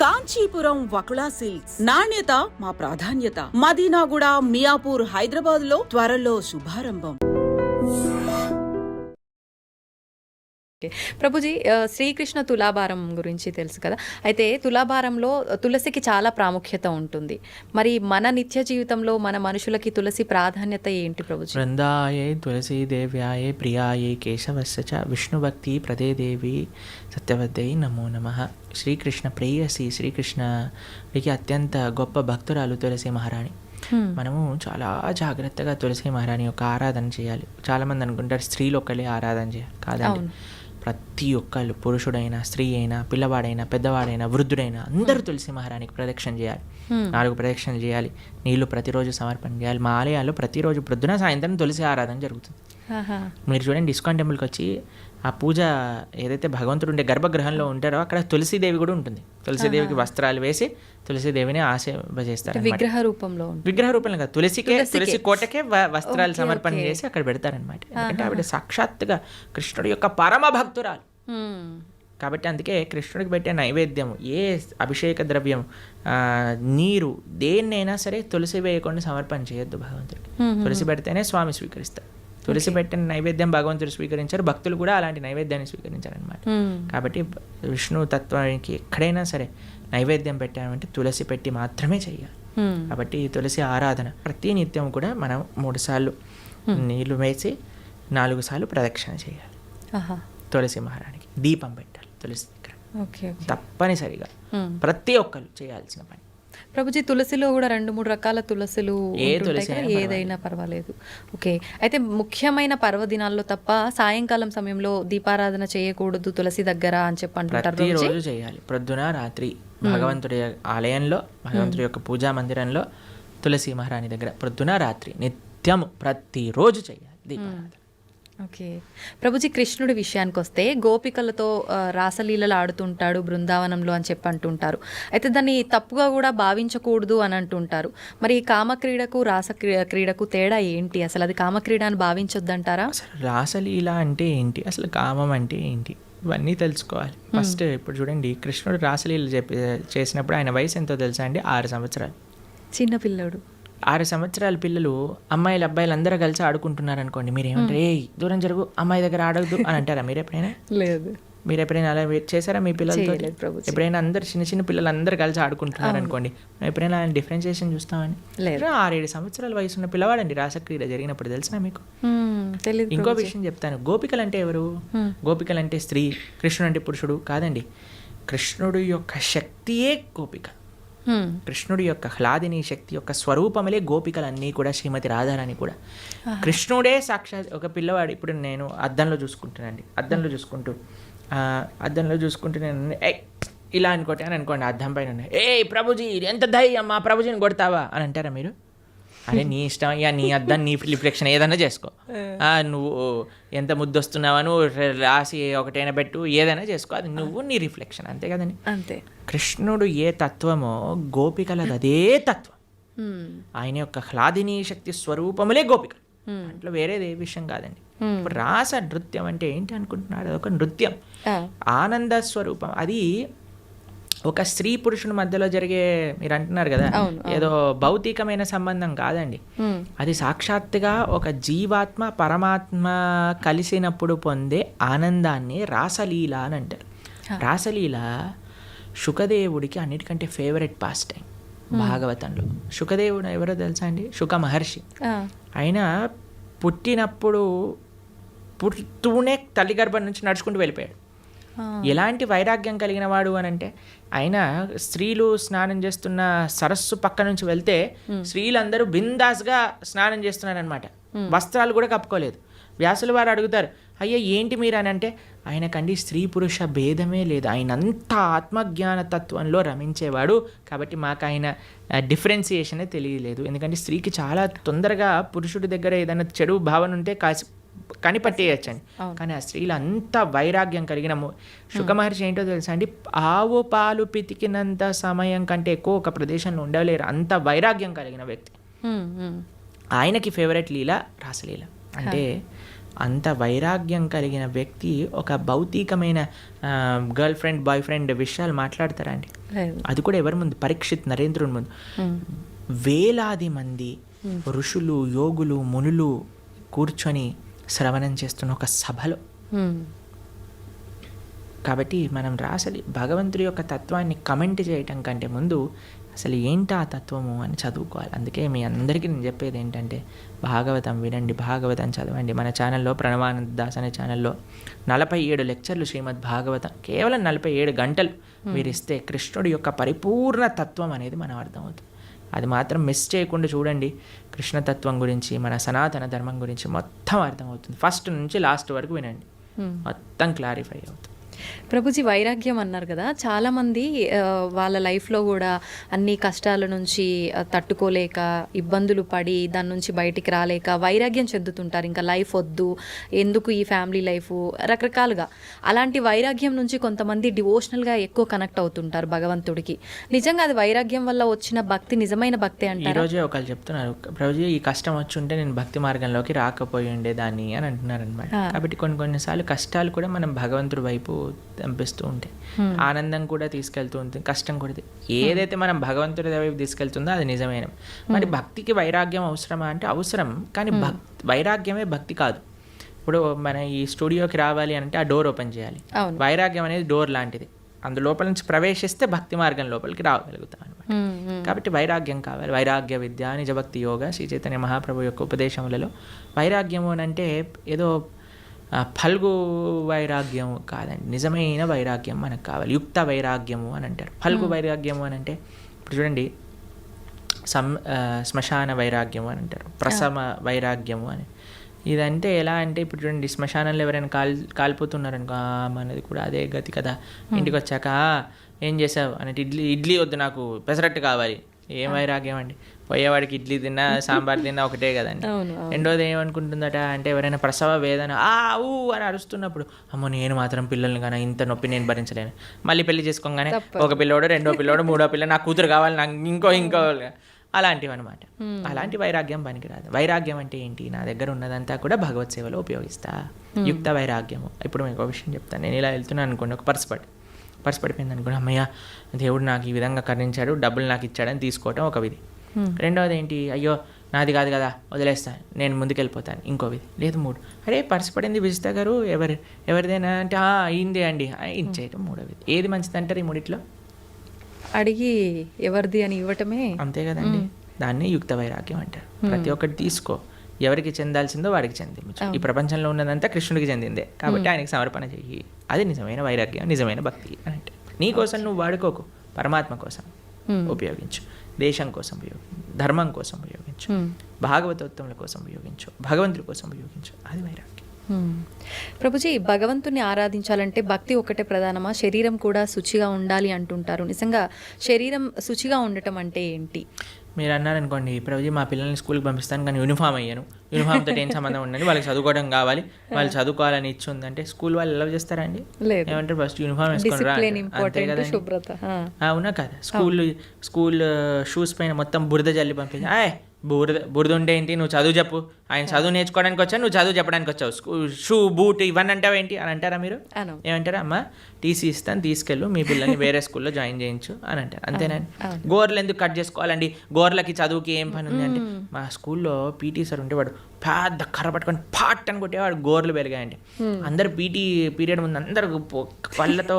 Kanchipuram Vakula silks, నాణ్యత మా ప్రాధాన్యత. మదీనాగూడ, మియాపూర్, హైదరాబాద్ లో త్వరలో శుభారంభం. ప్రభుజీ, శ్రీకృష్ణ తులాభారం గురించి తెలుసు కదా. అయితే తులాభారంలో తులసికి చాలా ప్రాముఖ్యత ఉంటుంది. మరి మన నిత్య జీవితంలో మన మనుషులకి తులసి ప్రాధాన్యత ఏంటి ప్రభుజీ? వృందాయే తులసీ దేవ్యాయే ప్రియాయే కేశవస్య చ విష్ణుభక్తి ప్రదే దేవి సత్యవద్దై నమో నమః. శ్రీకృష్ణ ప్రేయసి, శ్రీకృష్ణకి అత్యంత గొప్ప భక్తురాలు తులసి మహారాణి. మనము చాలా జాగ్రత్తగా తులసి మహారాణి యొక్క ఆరాధన చేయాలి. చాలామంది అనుకుంటారు స్త్రీలు ఒక్కలే ఆరాధన చేయాలి. కాదండి, ప్రతి ఒక్కళ్ళు, పురుషుడైనా స్త్రీ అయినా పిల్లవాడైనా పెద్దవాడైనా వృద్ధుడైనా అందరూ తులసి మహారాణికి ప్రదక్షిణ చేయాలి. 4 ప్రదక్షిణలు చేయాలి. నీళ్లు ప్రతిరోజు సమర్పణ చేయాలి. మా ఆలయాల్లో ప్రతిరోజు ప్రొద్దున సాయంత్రం తులసి ఆరాధన జరుగుతుంది. మీరు చూడండి, ఇస్కాన్ టెంపుల్కి వచ్చి ఆ పూజ ఏదైతే భగవంతుడు ఉండే గర్భగృహంలో ఉంటారో అక్కడ తులసీదేవి కూడా ఉంటుంది. తులసీదేవికి వస్త్రాలు వేసి తులసీదేవిని ఆశీర్వదిస్తారు. విగ్రహ రూపంలో కాదు, తులసి కోటకే వస్త్రాలు సమర్పణ చేసి అక్కడ పెడతారనమాట. ఎందుకంటే ఆవిడ సాక్షాత్తుగా కృష్ణుడి యొక్క పరమ భక్తురాలు కాబట్టి. అందుకే కృష్ణుడికి పెట్టే నైవేద్యం, ఏ అభిషేక ద్రవ్యం, నీరు, దేన్నైనా సరే తులసి వేయకుండా సమర్పణ చేయొద్దు భగవంతుడికి. తులసి పెడితేనే స్వామి స్వీకరిస్తారు. తులసి పెట్టిన నైవేద్యం భగవంతుడు స్వీకరించారు, భక్తులు కూడా అలాంటి నైవేద్యాన్ని స్వీకరించారనమాట. కాబట్టి విష్ణు తత్వానికి ఎక్కడైనా సరే నైవేద్యం పెట్టామంటే తులసి పెట్టి మాత్రమే చేయాలి. కాబట్టి తులసి ఆరాధన ప్రతి నిత్యం కూడా మనం 3 సార్లు నీళ్లు వేసి 4 సార్లు ప్రదక్షిణ చేయాలి. తులసి మహారాణికి దీపం పెట్టాలి తులసి దగ్గర. తప్పనిసరిగా ప్రతి ఒక్కరు చేయాల్సిన పని. ప్రభుజీ, తులసిలో కూడా 2-3 రకాల తులసులు, ఏదైనా పర్వాలేదు. ఓకే. అయితే ముఖ్యమైన పర్వదినాల్లో తప్ప సాయంకాలం సమయంలో దీపారాధన చేయకూడదు తులసి దగ్గర అని చెప్పి అంటారు. ప్రతిరోజు చేయాలి, ప్రొద్దున రాత్రి భగవంతుడి ఆలయంలో, భగవంతుడి యొక్క పూజా మందిరంలో తులసి మహారాణి దగ్గర ప్రొద్దున రాత్రి నిత్యం ప్రతిరోజు చేయాలి దీపారాధన. ఓకే. ప్రభుజీ, కృష్ణుడి విషయానికి వస్తే గోపికలతో రాసలీలలు ఆడుతుంటాడు బృందావనంలో అని చెప్పి అంటుంటారు. అయితే దాన్ని తప్పుగా కూడా భావించకూడదు అని అంటుంటారు. మరి కామక్రీడకు రాస క్రీడకు తేడా ఏంటి? అసలు అది కామక్రీడ అని భావించొద్దంటారా? అసలు రాసలీల అంటే ఏంటి, అసలు కామం అంటే ఏంటి, ఇవన్నీ తెలుసుకోవాలి ఫస్ట్. ఇప్పుడు చూడండి, కృష్ణుడు రాసలీల చేసినప్పుడు ఆయన వయసు ఎంతో తెలుసా అండి? 6 సంవత్సరాలు. చిన్న పిల్లడు. 6 సంవత్సరాల పిల్లలు అమ్మాయిలు అబ్బాయిలు అందరూ కలిసి ఆడుకుంటున్నారు అనుకోండి, మీరు ఏమంటారు? ఏ దూరం జరుగు, అమ్మాయి దగ్గర ఆడవద్దు అని అంటారా మీరు ఎప్పుడైనా? లేదు. మీరు ఎప్పుడైనా అలా చేశారా మీ పిల్లలతో? ఎప్పుడైనా అందరు చిన్న పిల్లలు అందరూ కలిసి ఆడుకుంటున్నారు అనుకోండి, ఎప్పుడైనా ఆయన డిఫరెన్షియేషన్ చూస్తామని? 6-7 సంవత్సరాల వయసు ఉన్న పిల్లవాడండి రాసక్రీడ జరిగినప్పుడు, తెలిసినా మీకు? ఇంకో విషయం చెప్తాను. గోపికలు అంటే ఎవరు? గోపికలు అంటే స్త్రీ, కృష్ణుడు అంటే పురుషుడు కాదండి. కృష్ణుడు యొక్క శక్తియే గోపిక. కృష్ణుడి యొక్క హ్లాదిని శక్తి యొక్క స్వరూపములే గోపికలన్నీ కూడా, శ్రీమతి రాధారాణి కూడా. కృష్ణుడే సాక్షాత్ ఒక పిల్లవాడు. ఇప్పుడు నేను అద్దంలో చూసుకుంటానండి, అద్దంలో చూసుకుంటూ నేను ఇలా అనుకోండి, అద్దం పైన ఏ ప్రభుజీ ఎంత ధైర్యం, మా ప్రభుజీని కొడతావా అని అంటారా మీరు? అరే నీ ఇష్టం, ఇక నీ అద్దం నీ రిఫ్లెక్షన్ ఏదైనా చేసుకో, నువ్వు ఎంత ముద్దు వస్తున్నావా, నువ్వు రాసి ఒకటైనా పెట్టు, ఏదైనా చేసుకో, అది నువ్వు నీ రిఫ్లెక్షన్, అంతే కదండి. అంతే. కృష్ణుడు ఏ తత్వమో గోపికలది అదే తత్వం. ఆయన యొక్క హ్లాదిని శక్తి స్వరూపములే గోపికలు, అట్లా వేరేది ఏ విషయం కాదండి. ఇప్పుడు రాస నృత్యం అంటే ఏంటి అనుకుంటున్నాడు? అదొక నృత్యం, ఆనంద స్వరూపం. అది ఒక స్త్రీ పురుషుని మధ్యలో జరిగే, మీరు అంటున్నారు కదా ఏదో భౌతికమైన సంబంధం కాదండి. అది సాక్షాత్తుగా ఒక జీవాత్మ పరమాత్మ కలిసినప్పుడు పొందే ఆనందాన్ని రాసలీల అని అంటారు. రాసలీల శుకదేవుడికి అన్నిటికంటే ఫేవరెట్ పాస్ టైం భాగవతంలో. శుకదేవుడు ఎవరో తెలుసా అండి? శుక మహర్షి. ఆయన పుడుతూనే తల్లి గర్భం నుంచి నడుచుకుంటూ వెళ్ళిపోయాడు. ఎలాంటి వైరాగ్యం కలిగిన వాడు అని అంటే, ఆయన స్త్రీలు స్నానం చేస్తున్న సరస్సు పక్క నుంచి వెళ్తే స్త్రీలందరూ బిందాస్గా స్నానం చేస్తున్నారనమాట, వస్త్రాలు కూడా కప్పుకోలేదు. వ్యాసుల వారు అడుగుతారు, అయ్యా ఏంటి మీరు అని అంటే, ఆయనకండి స్త్రీ పురుష భేదమే లేదు, ఆయన అంతా ఆత్మజ్ఞాన తత్వంలో రమించేవాడు, కాబట్టి మాకు ఆయన డిఫరెన్సియేషనే తెలియలేదు. ఎందుకంటే స్త్రీకి చాలా తొందరగా పురుషుడి దగ్గర ఏదైనా చెడు భావన ఉంటే కనిపట్టేయచ్చండి. కానీ ఆ స్త్రీలు అంత వైరాగ్యం కలిగిన శుకమహర్షి ఏంటో తెలుసా అండి? ఆవు పాలు పితికినంత సమయం కంటే ఎక్కువ ఒక ప్రదేశంలో ఉండలేరు, అంత వైరాగ్యం కలిగిన వ్యక్తి. ఆయనకి ఫేవరెట్ లీల రాసలీల. అంటే అంత వైరాగ్యం కలిగిన వ్యక్తి ఒక భౌతికమైన గర్ల్ ఫ్రెండ్ బాయ్ ఫ్రెండ్ విషయాలు మాట్లాడతారా అండి? అది కూడా ఎవరి ముందు? పరీక్షిత్ నరేంద్రుని ముందు. వేలాది మంది ఋషులు, యోగులు, మునులు కూర్చొని శ్రవణం చేస్తున్న ఒక సభలో. కాబట్టి మనం రాసలి భగవంతుడి యొక్క తత్వాన్ని కమెంట్ చేయటం కంటే ముందు అసలు ఏంటి ఆ తత్వము అని చదువుకోవాలి. అందుకే మీ అందరికీ నేను చెప్పేది ఏంటంటే భాగవతం వినండి, భాగవతం చదవండి. మన ఛానల్లో ప్రణవానంద దాస్ అనే ఛానల్లో 47 లెక్చర్లు శ్రీమద్ భాగవతం, కేవలం 47 గంటలు మీరు ఇస్తే కృష్ణుడి యొక్క పరిపూర్ణ తత్వం అనేది మనం అర్థమవుతుంది. అది మాత్రం మిస్ చేయకుండా చూడండి. కృష్ణతత్వం గురించి, మన సనాతన ధర్మం గురించి మొత్తం అర్థమవుతుంది. ఫస్ట్ నుంచి లాస్ట్ వరకు వినండి, మొత్తం క్లారిఫై అవుతుంది. ప్రభుజీ, వైరాగ్యం అన్నారు కదా, చాలామంది వాళ్ళ లైఫ్లో కూడా అన్ని కష్టాల నుంచి తట్టుకోలేక, ఇబ్బందులు పడి దాని నుంచి బయటికి రాలేక వైరాగ్యం చెందుతుంటారు. ఇంకా లైఫ్ వద్దు, ఎందుకు ఈ ఫ్యామిలీ లైఫ్, రకరకాలుగా. అలాంటి వైరాగ్యం నుంచి కొంతమంది డివోషనల్గా ఎక్కువ కనెక్ట్ అవుతుంటారు భగవంతుడికి. నిజంగా అది వైరాగ్యం వల్ల వచ్చిన భక్తి నిజమైన భక్తి అంటారు. ఈరోజే ఒకళ్ళు చెప్తున్నారు, ప్రభుజీ ఈ కష్టం వచ్చి ఉంటే నేను భక్తి మార్గంలోకి రాకపోయి ఉండేదాన్ని అని అంటున్నారు అనమాట. కాబట్టి కొన్నిసార్లు కష్టాలు కూడా మనం భగవంతుడి వైపు పంపిస్తూ ఉంటాయి. ఆనందం కూడా తీసుకెళ్తూ ఉంటుంది, కష్టం కూడా. ఏదైతే మనం భగవంతుడి వైపు తీసుకెళ్తుందో అది నిజమైన. మరి భక్తికి వైరాగ్యం అవసరమా అంటే అవసరం, కానీ వైరాగ్యమే భక్తి కాదు. ఇప్పుడు మన ఈ స్టూడియోకి రావాలి అంటే ఆ డోర్ ఓపెన్ చేయాలి. వైరాగ్యం అనేది డోర్ లాంటిది, అందు లోపల నుంచి ప్రవేశిస్తే భక్తి మార్గం లోపలికి రాగలుగుతాం అనమాట. కాబట్టి వైరాగ్యం కావాలి. వైరాగ్య విద్య, నిజభక్తి యోగ, శ్రీ చైతన్య మహాప్రభు యొక్క ఉపదేశములలో వైరాగ్యము అని అంటే ఏదో ఫల్గు వైరాగ్యము కాదండి. నిజమైన వైరాగ్యం మనకు కావాలి. యుక్త వైరాగ్యము అని అంటారు. ఫల్గు వైరాగ్యము అని అంటే ఇప్పుడు చూడండి, శ్మశాన వైరాగ్యము అని అంటారు, ప్రసమ వైరాగ్యము అని. ఇదంటే ఎలా అంటే ఇప్పుడు చూడండి, శ్మశానంలో ఎవరైనా కాలిపోతున్నారనుకో, మనది కూడా అదే గతి కదా. ఇంటికి వచ్చాక ఏం చేసావు అంటే ఇడ్లీ వద్దు, నాకు పెసరట్టు కావాలి. ఏం వైరాగ్యం అండి? పోయేవాడికి ఇడ్లీ తిన్నా సాంబార్ తిన్నా ఒకటే కదండి. రెండోది ఏమనుకుంటుందట అంటే ఎవరైనా ప్రసవ వేదన ఊ అని అరుస్తున్నప్పుడు, అమ్మో నేను మాత్రం పిల్లల్ని కానీ ఇంత నొప్పి నేను భరించలేను. మళ్ళీ పెళ్లి చేసుకోగానే ఒక పిల్లోడు, రెండో పిల్లోడు, మూడో పిల్ల, నాకు కూతురు కావాలి, నాకు ఇంకో అలాంటివి అనమాట. అలాంటి వైరాగ్యం పనికిరాదు. వైరాగ్యం అంటే ఏంటి? నా దగ్గర ఉన్నదంతా కూడా భగవత్ సేవలో ఉపయోగిస్తా. యుక్త వైరాగ్యము. ఇప్పుడు మీకు ఒక విషయం చెప్తాను. నేను ఇలా వెళ్తున్నాను అనుకోండి, ఒక పర్స్ పడిపోయింది అనుకోండి, అమ్మయ్య దేవుడు నాకు ఈ విధంగా కరుణించాడు, డబ్బులు నాకు ఇచ్చాడని తీసుకోవటం ఒక విధి. రెండవది ఏంటి? అయ్యో నాది కాదు కదా, వదిలేస్తాను, నేను ముందుకెళ్ళిపోతాను, ఇంకో విధి. లేదు 3, అరే పర్స్ పడింది విజిత గారు, ఎవరిదైనా అంటే అయిందే అండి ఇచ్చేయటం మూడో విధి. ఏది మంచిది అంటారు ఈ మూడిట్లో? అడిగి ఎవరిది అని ఇవ్వటమే. అంతే కదండి. దాన్ని యుక్త వైరాగ్యం అంటారు. ప్రతి ఒక్కటి తీసుకో, ఎవరికి చెందాల్సిందో వాడికి చెందించు. ఈ ప్రపంచంలో ఉన్నదంతా కృష్ణుడికి చెందిందే కాబట్టి ఆయనకి సమర్పణ చెయ్యి. అది నిజమైన వైరాగ్యం, నిజమైన భక్తి అని అంటే. నీ కోసం నువ్వు వాడుకోకు, పరమాత్మ కోసం ఉపయోగించు, దేశం కోసం ఉపయోగించు, ధర్మం కోసం ఉపయోగించు, భాగవతోత్తముల కోసం ఉపయోగించు, భగవంతుడి కోసం ఉపయోగించు. అది వైరాగ్యం. ప్రభుజీ, భగవంతుని ఆరాధించాలంటే భక్తి ఒకటే ప్రధానమా? శరీరం కూడా శుచిగా ఉండాలి అంటుంటారు. నిజంగా శరీరం శుచిగా ఉండటం అంటే ఏంటి? మీరు అన్నారనుకోండి, ప్రభుజీ మా పిల్లల్ని స్కూల్కి పంపిస్తాను కానీ యూనిఫామ్ అయ్యాను, యూనిఫామ్తో ఏం సంబంధం ఉండండి, వాళ్ళకి చదువుకోవడం కావాలి, వాళ్ళు చదువుకోవాలని ఇచ్చి ఉందంటే స్కూల్ వాళ్ళు ఎలా చేస్తారండి? ఏమంటారు, ఫస్ట్ యూనిఫామ్ వేసుకొని రా, అంతే కదా. అవునా కదా? స్కూల్ షూస్ పైన మొత్తం బురద జల్లి పంపించి, బురద ఉంటే ఏంటి, నువ్వు చదువు చెప్పు, ఆయన చదువు నేర్చుకోవడానికి వచ్చావు, నువ్వు చదువు చెప్పడానికి వచ్చావు, షూ బూట్ ఇవన్నీ అంటావు ఏంటి అని అంటారా మీరు? ఏమంటారా? అమ్మ టీసీ ఇస్తాను, తీసుకెళ్ళు, మీ పిల్లల్ని వేరే స్కూల్లో జాయిన్ చేయించు అని అంటారు. అంతేనండి. గోర్లు ఎందుకు కట్ చేసుకోవాలండి, గోర్లకి చదువుకి ఏం పని ఉంది అంటే, మా స్కూల్లో పీటీ సార్ ఉంటే వాడు పెద్ద కర్ర పట్టుకొని పాట్ అని కొట్టేవాడు, గోర్లు పెరిగాయండి. అందరు పీటీ పీరియడ్ ముందు అందరు పళ్ళతో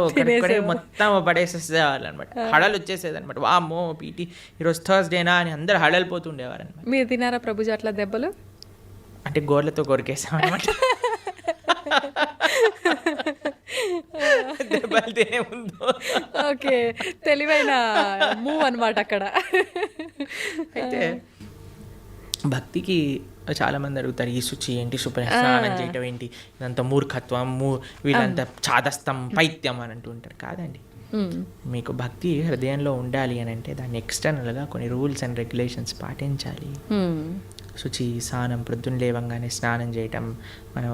మొత్తం పడేసేసేవాళ్ళు అనమాట, హడలు వచ్చేసేది అనమాట. వామ్మో పీటీ ఈరోజు థర్స్డేనా అని అందరు హడలిపోతుండేవారు అనమాట. మీరు తినారా ప్రభుజీ అట్లా దెబ్బలు? అంటే గోర్లతో కొరికేసాం అనమాట. దెబ్బలు తినేముందు. ఓకే, తెలివైన మూవ్ అనమాట అక్కడ. అయితే భక్తికి చాలా మంది అడుగుతారు, ఈ శుచి ఏంటి, స్నానం చేయటం ఏంటి, ఇదంతా మూర్ఖత్వం, వీళ్ళంతా చాదస్తం, పైత్యం అని అంటూ ఉంటారు. కాదండి, మీకు భక్తి హృదయంలో ఉండాలి అని అంటే దాన్ని ఎక్స్టర్నల్గా కొన్ని రూల్స్ అండ్ రెగ్యులేషన్స్ పాటించాలి. శుచి, స్నానం, ప్రొద్దున లేవంగానే స్నానం చేయటం, మనం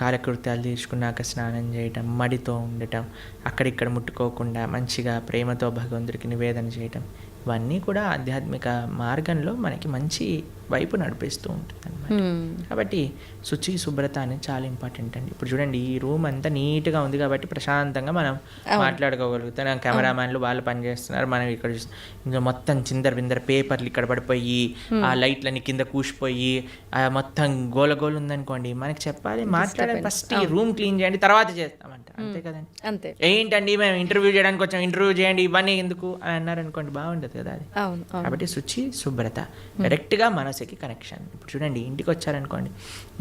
కాలకృత్యాలు తీర్చుకున్నాక స్నానం చేయటం, మడితో ఉండటం, అక్కడిక్కడ ముట్టుకోకుండా మంచిగా ప్రేమతో భగవంతుడికి నివేదన చేయటం, ఇవన్నీ కూడా ఆధ్యాత్మిక మార్గంలో మనకి మంచి వైపు నడిపిస్తూ ఉంటుంది అనమాట. కాబట్టి శుచి శుభ్రత అనేది చాలా ఇంపార్టెంట్ అండి. ఇప్పుడు చూడండి, ఈ రూమ్ అంతా నీట్గా ఉంది కాబట్టి ప్రశాంతంగా మనం మాట్లాడుకోగలుగుతాం. కెమెరామ్యాన్లు వాళ్ళు పనిచేస్తున్నారు, మనం ఇక్కడ ఇంకా మొత్తం చిందర బిందర పేపర్లు ఇక్కడ పడిపోయి ఆ లైట్లన్నీ కింద కూసిపోయి మొత్తం గోలగోలు ఉందనుకోండి, మనకి చెప్పాలి మాట్లాడాలి, ఫస్ట్ ఈ రూమ్ క్లీన్ చేయండి తర్వాత చేస్తామంటారు. అంతే కదండి. అంతే. ఏంటండి మేము ఇంటర్వ్యూ చేయడానికి వచ్చాం, ఇంటర్వ్యూ చేయండి ఇవన్నీ ఎందుకు అని అన్నారనుకోండి, బాగుండదు కదా అది. కాబట్టి శుచి శుభ్రత డైరెక్ట్గా మనసుకి కనెక్షన్. ఇప్పుడు చూడండి, ఇంటికి వచ్చారనుకోండి,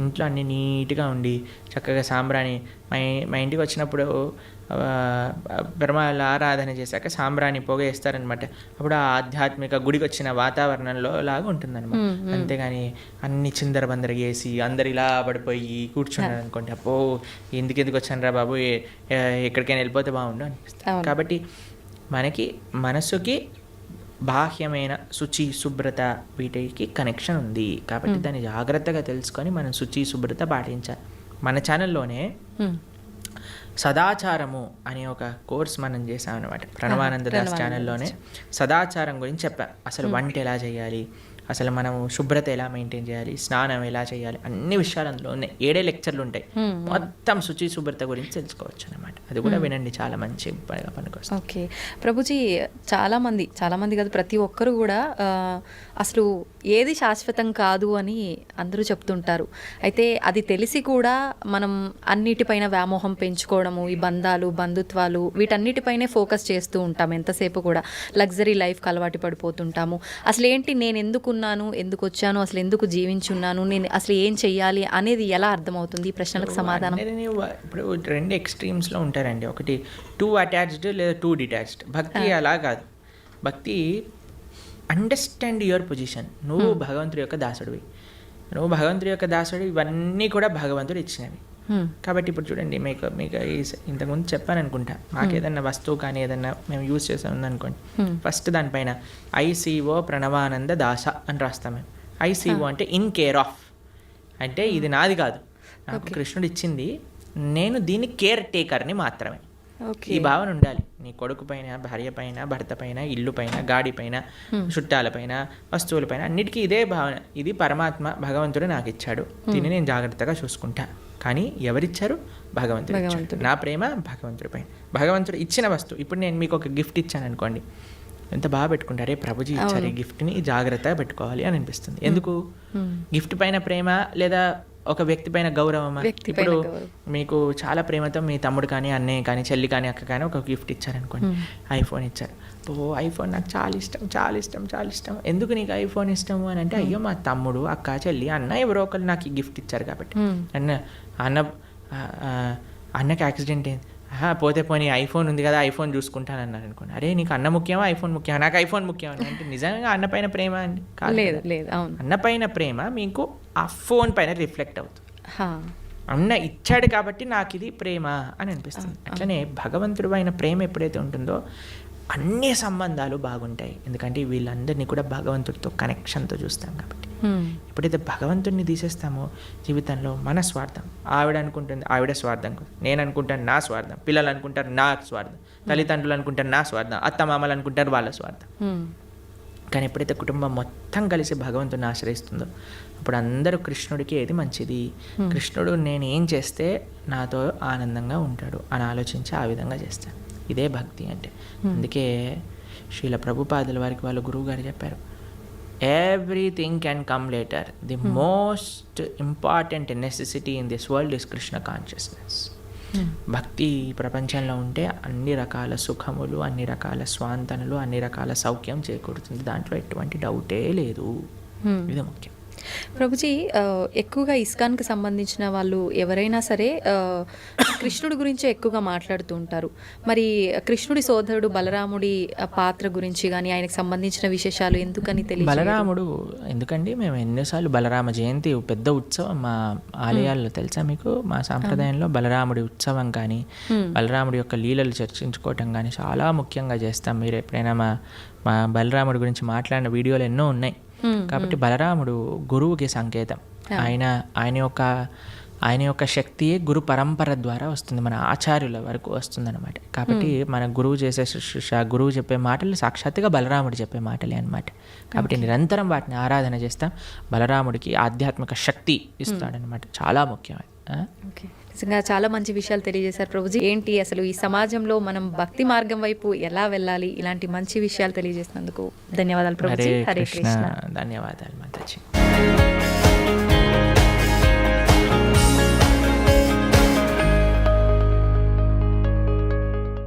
ఇంట్లో అన్ని నీట్గా ఉండి చక్కగా సాంబ్రాణి, మా ఇంటికి వచ్చినప్పుడు బ్రహ్మాల ఆరాధన చేశాక సాంబ్రాణి పొగ వేస్తారనమాట. అప్పుడు ఆ ఆధ్యాత్మిక గుడికి వచ్చిన వాతావరణంలో లాగా ఉంటుందన్నమాట. అంతేగాని అన్ని చిందర బందర వేసి అందరు ఇలా పడిపోయి కూర్చున్నారు అనుకోండి, అప్పో ఎందుకు వచ్చాను రా బాబు, ఎక్కడికైనా వెళ్ళిపోతే బాగుండు అనిపిస్తుంది. కాబట్టి మనకి మనసుకి బాహ్యమైన శుచి శుభ్రత వీటికి కనెక్షన్ ఉంది. కాబట్టి దాన్ని జాగ్రత్తగా తెలుసుకొని మనం శుచి శుభ్రత పాటించాలి. మన ఛానల్లోనే సదాచారము అనే ఒక కోర్స్ మనం చేసాం అనమాట. ప్రణవానంద దాస్ ఛానల్లోనే సదాచారం గురించి చెప్పాను. అసలు వంట ఎలా చేయాలి, అసలు మనం శుభ్రత ఎలా మెయింటైన్ చేయాలి, స్నానం ఎలా చేయాలి, అన్ని విషయాలు అందులో ఉన్నాయి. 7 లెక్చర్లు ఉంటాయి, మొత్తం శుచి శుభ్రత గురించి తెలుసుకోవచ్చు అనమాట. అది కూడా వినండి, చాలా మంచి పనికొస్తుంది. ఓకే ప్రభుజీ, చాలా మంది కాదు, ప్రతి ఒక్కరు కూడా అసలు ఏది శాశ్వతం కాదు అని అందరూ చెప్తుంటారు. అయితే అది తెలిసి కూడా మనం అన్నిటిపైన వ్యామోహం పెంచుకోవడము, ఈ బంధాలు బంధుత్వాలు వీటన్నిటిపైనే ఫోకస్ చేస్తూ ఉంటాం. ఎంతసేపు కూడా లగ్జరీ లైఫ్కి అలవాటు పడిపోతుంటాము. అసలు ఏంటి, నేను ఎందుకు వచ్చాను, అసలు ఎందుకు జీవించున్నాను, నేను అసలు ఏం చెయ్యాలి అనేది ఎలా అర్థమవుతుంది? ఈ ప్రశ్నలకు సమాధానం. ఇప్పుడు 2 ఎక్స్ట్రీమ్స్లో ఉంటారండి. ఒకటి టూ అటాచ్డ్ లేదా టూ డిటాచ్డ్. భక్తి అలా కాదు. భక్తి అండర్స్టాండ్ యువర్ పొజిషన్. నువ్వు భగవంతుడి యొక్క దాసుడివి, ఇవన్నీ కూడా భగవంతుడు ఇచ్చినవి. కాబట్టి ఇప్పుడు చూడండి, మీకు ఇంతకుముందు చెప్పాను అనుకుంటా, మాకు ఏదన్నా వస్తువు కానీ ఏదన్నా మేము యూజ్ చేసాం ఉందనుకోండి, ఫస్ట్ దానిపైన ICO ప్రణవానంద దాస అని రాస్తాం మేము. ICO అంటే ఇన్ కేర్ ఆఫ్, అంటే ఇది నాది కాదు, నాకు కృష్ణుడు ఇచ్చింది, నేను దీని కేర్ టేకర్ని మాత్రమే. ఈ భావన ఉండాలి. నీ కొడుకు పైన, భార్య పైన, భర్త పైన, ఇల్లు పైన, గాడి పైన, చుట్టాల పైన, వస్తువుల పైన, అన్నిటికీ ఇదే భావన. ఇది పరమాత్మ భగవంతుడు నాకు ఇచ్చాడు, దీన్ని నేను జాగ్రత్తగా చూసుకుంటా. కానీ ఎవరిచ్చారు? భగవంతుడు. నా ప్రేమ భగవంతుడి పైన. భగవంతుడు ఇచ్చిన వస్తువు. ఇప్పుడు నేను మీకు ఒక గిఫ్ట్ ఇచ్చాను అనుకోండి, ఎంత బాగా పెట్టుకుంటారే, ప్రభుజీ ఇచ్చారు ఈ గిఫ్ట్ని, జాగ్రత్తగా పెట్టుకోవాలి అని అనిపిస్తుంది. ఎందుకు? గిఫ్ట్ పైన ప్రేమ లేదా ఒక వ్యక్తి పైన గౌరవమా? ఇప్పుడు మీకు చాలా ప్రేమతో మీ తమ్ముడు కానీ, అన్నయ్య కానీ, చెల్లి కానీ, అక్క కానీ ఒక గిఫ్ట్ ఇచ్చారనుకోండి, ఐఫోన్ ఇచ్చారు. ఐఫోన్ నాకు చాలా ఇష్టం. ఎందుకు నీకు ఐఫోన్ ఇష్టము అని అంటే, అయ్యో మా తమ్ముడు, అక్క, చెల్లి, అన్న ఎవరో ఒకరు నాకు ఈ గిఫ్ట్ ఇచ్చారు కాబట్టి. అన్నకి యాక్సిడెంట్ అయింది, పోతే పోనీ ఐఫోన్ ఉంది కదా, ఐఫోన్ చూసుకుంటాను అన్నారు అనుకోండి. అరే నీకు అన్న ముఖ్యమా ఐఫోన్ ముఖ్యమా? నాకు ఐఫోన్ ముఖ్యం అంటే నిజంగా అన్న పైన ప్రేమ అండి? లేదు. అన్న పైన ప్రేమ మీకు ఆ ఫోన్ పైన రిఫ్లెక్ట్ అవుతుంది. అన్న ఇచ్చాడు కాబట్టి నాకు ఇది ప్రేమ అని అనిపిస్తుంది. అట్లనే భగవంతుడు అయిన ప్రేమ ఎప్పుడైతే ఉంటుందో అన్ని సంబంధాలు బాగుంటాయి. ఎందుకంటే వీళ్ళందరినీ కూడా భగవంతుడితో కనెక్షన్తో చూస్తాం కాబట్టి. ఎప్పుడైతే భగవంతుడిని తీసేస్తామో జీవితంలో మన స్వార్థం, ఆవిడ అనుకుంటుంది ఆవిడ స్వార్థం, నేను అనుకుంటాను నా స్వార్థం, పిల్లలు అనుకుంటారు నా స్వార్థం, తల్లిదండ్రులు అనుకుంటారు నా స్వార్థం, అత్తమామలు అనుకుంటారు వాళ్ళ స్వార్థం. కానీ ఎప్పుడైతే కుటుంబం మొత్తం కలిసి భగవంతుడిని ఆశ్రయిస్తుందో అప్పుడు అందరూ కృష్ణుడికి ఏది మంచిది, కృష్ణుడు నేను ఏం చేస్తే నాతో ఆనందంగా ఉంటాడు అని ఆలోచించి ఆ విధంగా చేస్తాను. ఇదే భక్తి అంటే. అందుకే శ్రీల ప్రభుపాదుల వారికి వాళ్ళ గురువు గారు చెప్పారు, everything can come later, the most important necessity in this world is Krishna consciousness. భక్తి ప్రపంచంలో ఉంటే అన్ని రకాల సుఖములు, అన్ని రకాల స్వాంతనలు, అన్ని రకాల సౌఖ్యం చేకూరుతుంది. దాంట్లో ఎటువంటి డౌటే లేదు. ఇది ముఖ్యం. ప్రభుజీ, ఎక్కువగా ఇస్కాన్కి సంబంధించిన వాళ్ళు ఎవరైనా సరే కృష్ణుడి గురించే ఎక్కువగా మాట్లాడుతూ ఉంటారు. మరి కృష్ణుడి సోదరుడు బలరాముడి పాత్ర గురించి కానీ ఆయనకు సంబంధించిన విశేషాలు ఎందుకని తెలియదు? బలరాముడు ఎందుకండి, మేము ఎన్నోసార్లు బలరామ జయంతి పెద్ద ఉత్సవం మా ఆలయాల్లో, తెలుసా మీకు? మా సాంప్రదాయంలో బలరాముడి ఉత్సవం కానీ, బలరాముడి యొక్క లీలలు చర్చించుకోవటం కానీ చాలా ముఖ్యంగా చేస్తాం. మీరు ఎప్పుడైనా మా బలరాముడి గురించి మాట్లాడిన వీడియోలు ఎన్నో ఉన్నాయి. కాబట్టి బలరాముడు గురువుకి సంకేతం. ఆయన యొక్క ఆయన యొక్క శక్తియే గురు పరంపర ద్వారా వస్తుంది, మన ఆచార్యుల వరకు వస్తుందన్నమాట. కాబట్టి మన గురువు చేసే శుశ్రూష, గురువు చెప్పే మాటలు సాక్షాత్తుగా బలరాముడు చెప్పే మాటలే అనమాట. కాబట్టి నిరంతరం వాటిని ఆరాధన చేస్తాం. బలరాముడికి ఆధ్యాత్మిక శక్తి ఇస్తాడనమాట, చాలా ముఖ్యం. ఓకే, నిజంగా చాలా మంచి విషయాలు తెలియజేశారు ప్రభుజీ. ఏంటి అసలు ఈ సమాజంలో మనం భక్తి మార్గం వైపు ఎలా వెళ్ళాలి, ఇలాంటి మంచి విషయాలు తెలియజేసినందుకు ధన్యవాదాలు ప్రభుజీ. హరే కృష్ణ. ధన్యవాదాలు మాతాజీ.